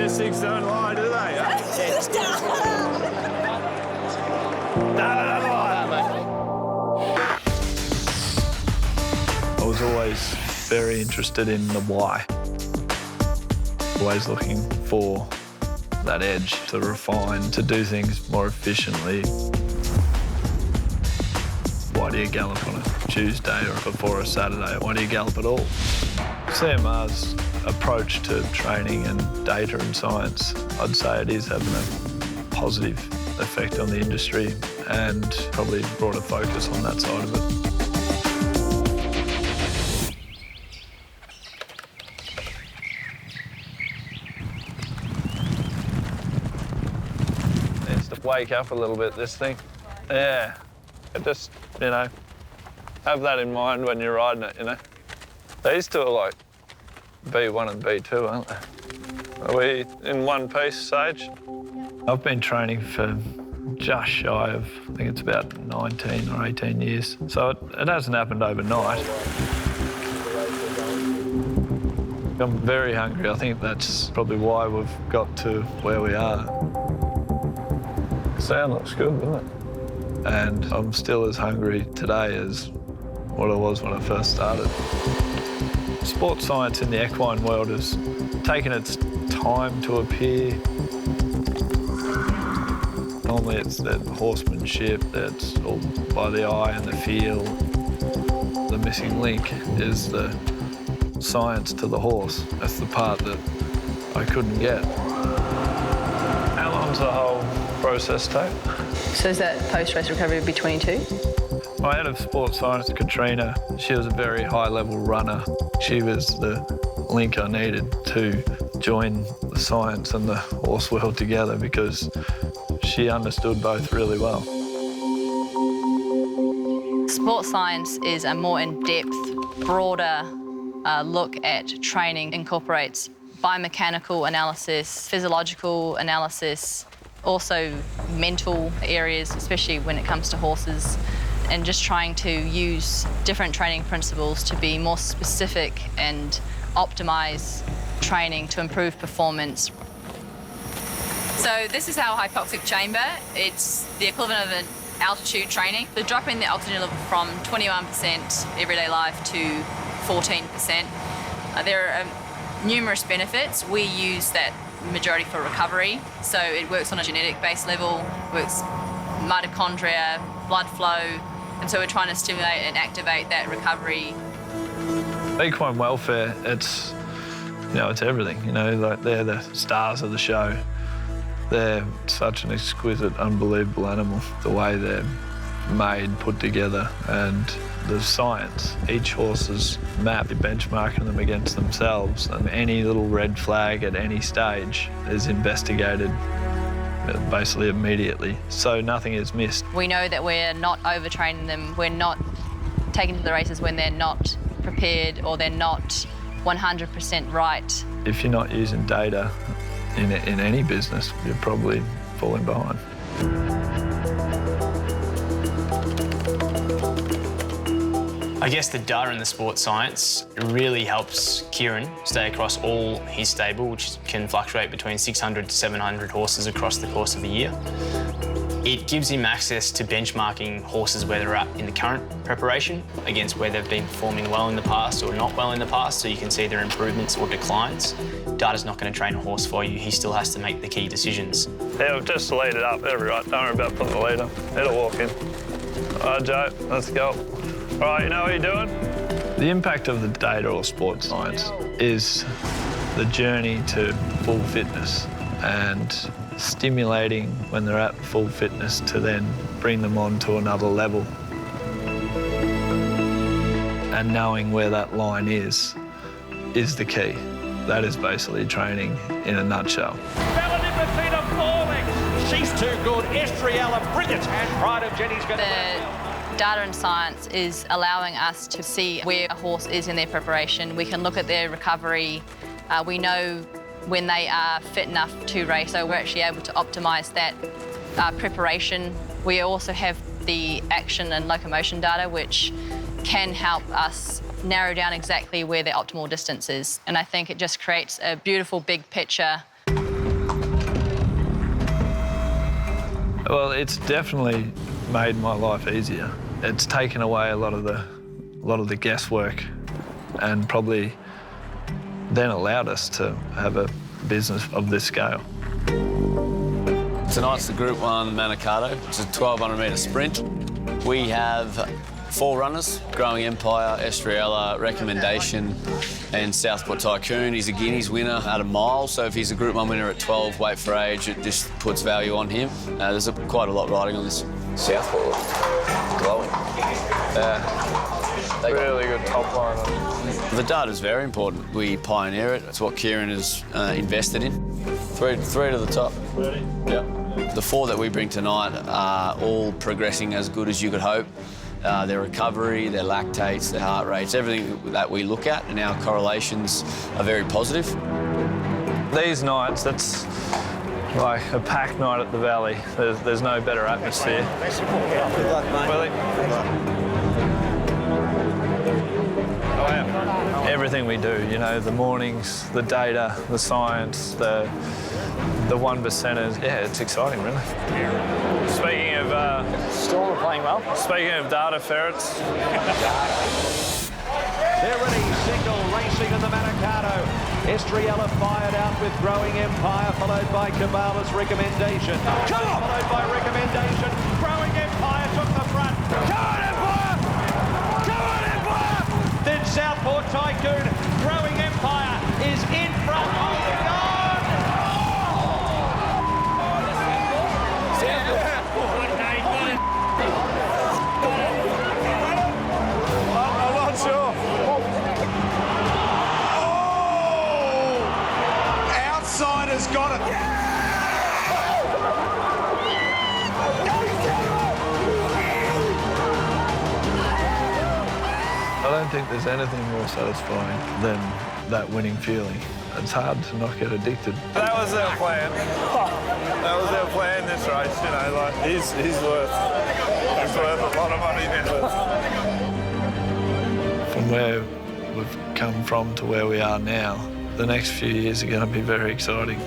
Statistics don't lie, do they? I was always very interested in the why. Always looking for that edge to refine, to do things more efficiently. Why do you gallop on a Tuesday or before a Saturday? Why do you gallop at all? CMR's approach to training and data and science, I'd say it is having a positive effect on the industry and probably brought a focus on that side of it. Needs to wake up a little bit, this thing. Yeah, just, you know, have that in mind when you're riding it, you know. These two are like B1 and B2, aren't they? Are we in one piece, Sage? I've been training for just shy of, I think it's about 19 or 18 years. So it hasn't happened overnight. I'm very hungry. I think that's probably why we've got to where we are. Sound looks good, doesn't it? And I'm still as hungry today as what I was when I first started. Sports science in the equine world has taken its time to appear. Normally it's that horsemanship that's all by the eye and the feel. The missing link is the science to the horse. That's the part that I couldn't get. How long's the whole process take? So is that post-race recovery be 22? My head of sports science, Katrina, she was a very high-level runner. She was the link I needed to join the science and the horse world together because she understood both really well. Sports science is a more in-depth, broader look at training. Incorporates biomechanical analysis, physiological analysis, also mental areas, especially when it comes to horses, and just trying to use different training principles to be more specific and optimise training to improve performance. So this is our hypoxic chamber. It's the equivalent of an altitude training. The drop in the oxygen level from 21% everyday life to 14%. There are numerous benefits. We use that majority for recovery. So it works on a genetic-based level, works mitochondria, blood flow, and so we're trying to stimulate and activate that recovery. Equine welfare, it's everything, like they're the stars of the show. They're such an exquisite, unbelievable animal, the way they're made, put together, and the science. Each horse is mapped, benchmarking them against themselves, and any little red flag at any stage is investigated basically immediately, so nothing is missed. We know that we're not overtraining them, we're not taking to the races when they're not prepared or they're not 100% right. If you're not using data in any business, you're probably falling behind. I guess the data and the sports science really helps Ciaron stay across all his stable, which can fluctuate between 600 to 700 horses across the course of a year. It gives him access to benchmarking horses where they're at in the current preparation against where they've been performing well in the past or not well in the past, so you can see their improvements or declines. Data's not going to train a horse for you. He still has to make the key decisions. Yeah, just lead it up. It'll be right. Don't worry about putting the lead up. It'll walk in. All right, Joe, let's go. All right, you know what you're doing? The impact of the data or sports science is the journey to full fitness and stimulating when they're at full fitness to then bring them on to another level. And knowing where that line is the key. That is basically training in a nutshell. She's too good. Estriella, brilliant. And Pride of Jenny's going to... Data and science is allowing us to see where a horse is in their preparation. We can look at their recovery. We know when they are fit enough to race, so we're actually able to optimise that preparation. We also have the action and locomotion data, which can help us narrow down exactly where the optimal distance is. And I think it just creates a beautiful big picture. Well, it's definitely made my life easier. It's taken away a lot of the guesswork, and probably then allowed us to have a business of this scale. Tonight's the Group 1 Manikato. It's a 1,200 metre sprint. We have 4 runners: Growing Empire, Estrella, Recommendation, and Southport Tycoon. He's a Guineas winner at a mile, so if he's a Group 1 winner at 12, weight for age, it just puts value on him. There's quite a lot riding on this. Southport, glowing. Really good top line. The data's very important. We pioneer it. It's what Ciaron has invested in. Three to the top. Yeah. The 4 that we bring tonight are all progressing as good as you could hope. Their recovery, their lactates, their heart rates, everything that we look at, and our correlations are very positive. These nights, that's like a packed night at the Valley. There's no better atmosphere. Good luck, mate. Willie? Good luck. Everything we do, you know, the mornings, the data, the science, the 1%ers. Yeah, it's exciting, really. Speaking of... Storm are playing well. Speaking of data ferrets... They're ready, Signal racing in the Manikato. Estrella fired out with Growing Empire, followed by Kabbalah's Recommendation. Followed by Recommendation. Growing Empire took the front. Come on, Empire! Come on, Empire! Then Southport Tycoon. Growing Empire is in front. Oh, God! I'm not sure. Outsider's got it. I don't think there's anything more satisfying than that winning feeling. It's hard to not get addicted. That was our plan. That was our plan this race, you know, like he's worth a lot of money now. From where we've come from to where we are now, the next few years are going to be very exciting.